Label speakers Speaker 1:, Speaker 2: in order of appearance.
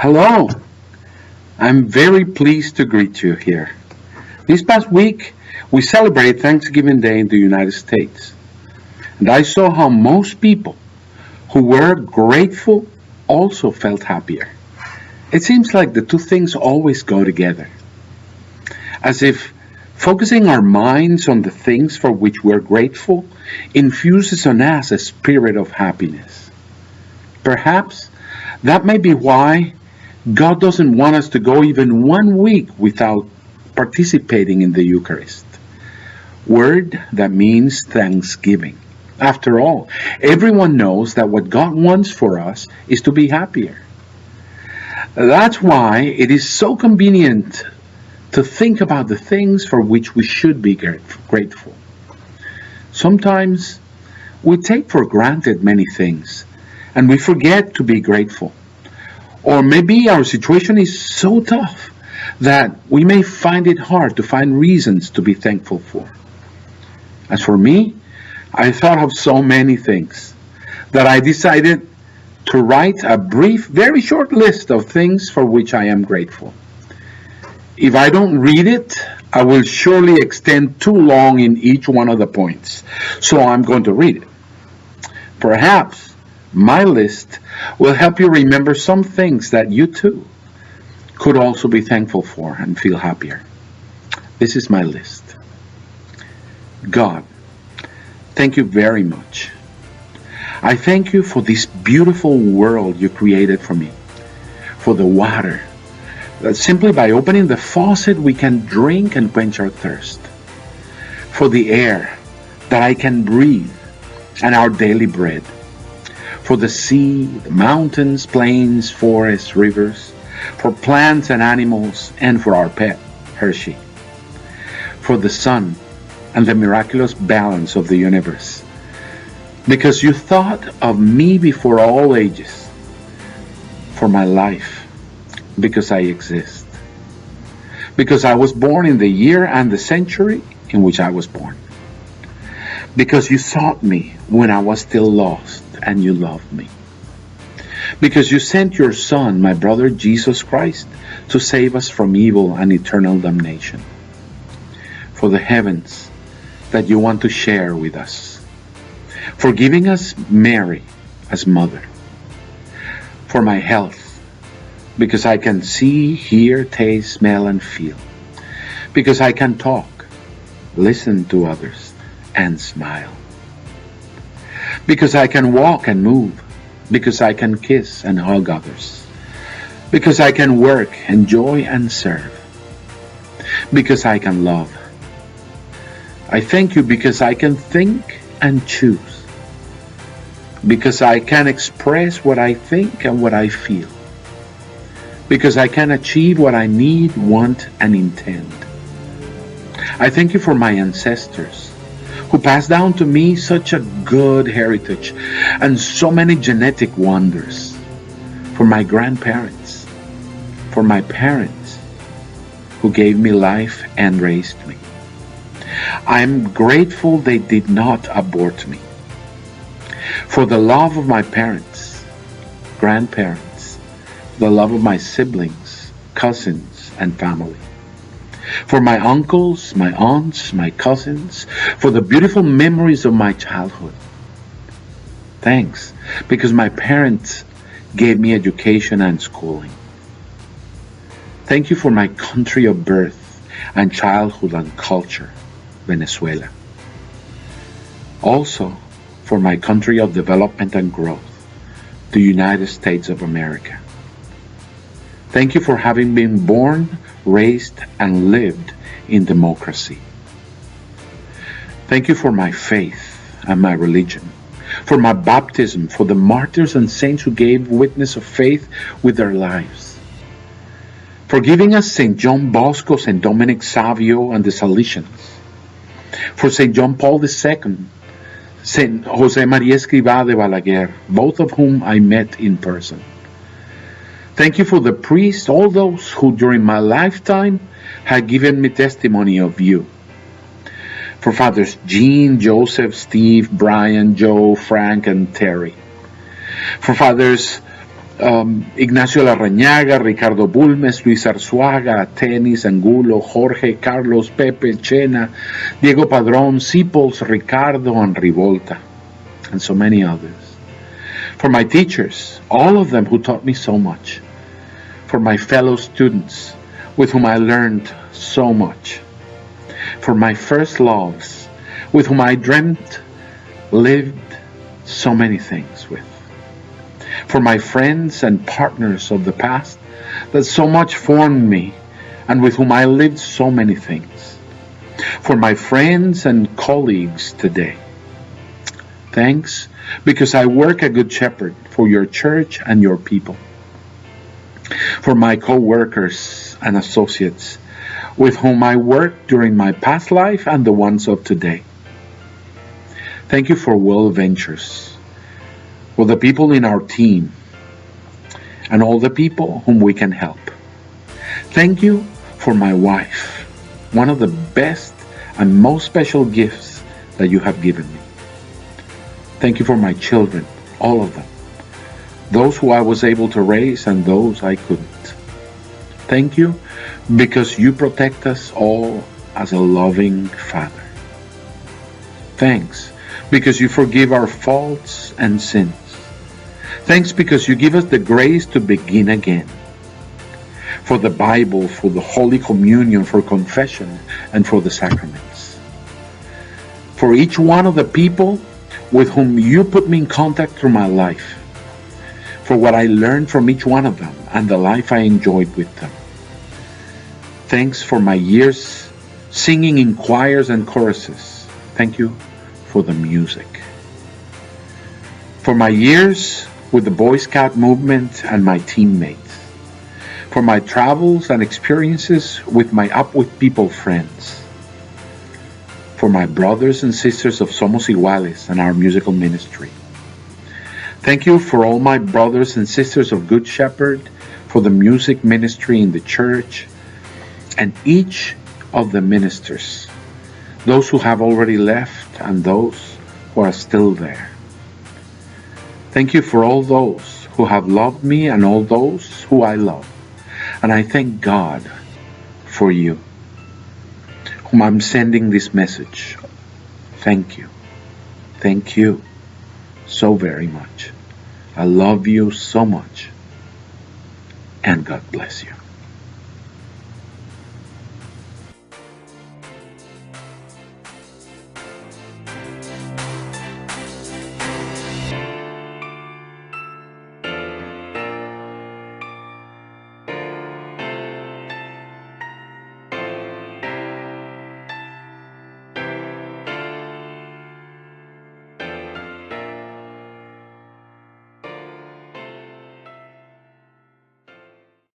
Speaker 1: Hello, I'm very pleased to greet you here. This past week, we celebrate Thanksgiving Day in the United States, and I saw how most people who were grateful also felt happier. It seems like the two things always go together, as if focusing our minds on the things for which we're grateful infuses on us a spirit of happiness. Perhaps that may be why God doesn't want us to go even 1 week without participating in the Eucharist, word that means thanksgiving. After all, everyone knows that what God wants for us is to be happier. That's why it is so convenient to think about the things for which we should be grateful. Sometimes we take for granted many things and we forget to be grateful. Or maybe our situation is so tough that we may find it hard to find reasons to be thankful for. As for me, I thought of so many things that I decided to write a brief, very short list of things for which I am grateful. If I don't read it, I will surely extend too long in each one of the points. So I'm going to read it. Perhaps my list will help you remember some things that you too could also be thankful for and feel happier. This is my list. God, thank you very much. I thank you for this beautiful world you created for me, for the water, that simply by opening the faucet we can drink and quench our thirst, for the air that I can breathe and our daily bread, for the sea, the mountains, plains, forests, rivers, for plants and animals, and for our pet, Hershey, for the sun and the miraculous balance of the universe, because you thought of me before all ages, for my life, because I exist, because I was born in the year and the century in which I was born, because you sought me when I was still lost and you loved me, because you sent your Son, my brother Jesus Christ, to save us from evil and eternal damnation, for the heavens that you want to share with us, for giving us Mary as mother, for my health, because I can see, hear, taste, smell, and feel, because I can talk, listen to others, and smile, because I can walk and move, because I can kiss and hug others, because I can work, enjoy, and serve, because I can love. I thank you because I can think and choose, because I can express what I think and what I feel, because I can achieve what I need, want, and intend. I thank you for my ancestors who passed down to me such a good heritage and so many genetic wonders, for my grandparents, for my parents who gave me life and raised me. I am grateful they did not abort me, for the love of my parents, grandparents, the love of my siblings, cousins, and family, for my uncles, my aunts, my cousins, for the beautiful memories of my childhood. Thanks, because my parents gave me education and schooling. Thank you for my country of birth and childhood and culture, Venezuela. Also, for my country of development and growth, the United States of America. Thank you for having been born, raised, and lived in democracy. Thank you for my faith and my religion, for my baptism, for the martyrs and saints who gave witness of faith with their lives, for giving us St. John Bosco, St. Dominic Savio, and the Salesians, for St. John Paul II, St. Jose Maria Escrivá de Balaguer, both of whom I met in person. Thank you for the priests, all those who during my lifetime had given me testimony of you. For Fathers Jean, Joseph, Steve, Brian, Joe, Frank, and Terry. For Fathers Ignacio Larrañaga, Ricardo Bulmes, Luis Arzuaga, Tenis, Angulo, Jorge, Carlos, Pepe, Chena, Diego Padrón, Sipols, Ricardo, and Rivolta, and so many others. For my teachers, all of them who taught me so much. For my fellow students, with whom I learned so much. For my first loves, with whom I dreamt, lived so many things with. For my friends and partners of the past that so much formed me and with whom I lived so many things. For my friends and colleagues today. Thanks, because I work a good shepherd for your church and your people. For my co-workers and associates with whom I worked during my past life and the ones of today. Thank you for Will Ventures, for the people in our team, and all the people whom we can help. Thank you for my wife, one of the best and most special gifts that you have given me. Thank you for my children, all of them, those who I was able to raise and those I couldn't. Thank you because you protect us all as a loving Father. Thanks because you forgive our faults and sins. Thanks because you give us the grace to begin again. For the Bible, for the Holy Communion, for confession, and for the sacraments. For each one of the people with whom you put me in contact through my life. For what I learned from each one of them and the life I enjoyed with them. Thanks for my years singing in choirs and choruses. Thank you for the music. For my years with the Boy Scout movement and my teammates. For my travels and experiences with my Up With People friends. For my brothers and sisters of Somos Iguales and our musical ministry. Thank you for all my brothers and sisters of Good Shepherd, for the music ministry in the church, and each of the ministers, those who have already left and those who are still there. Thank you for all those who have loved me and all those who I love. And I thank God for you, whom I'm sending this message. Thank you. Thank you so very much. I love you so much. And God bless you.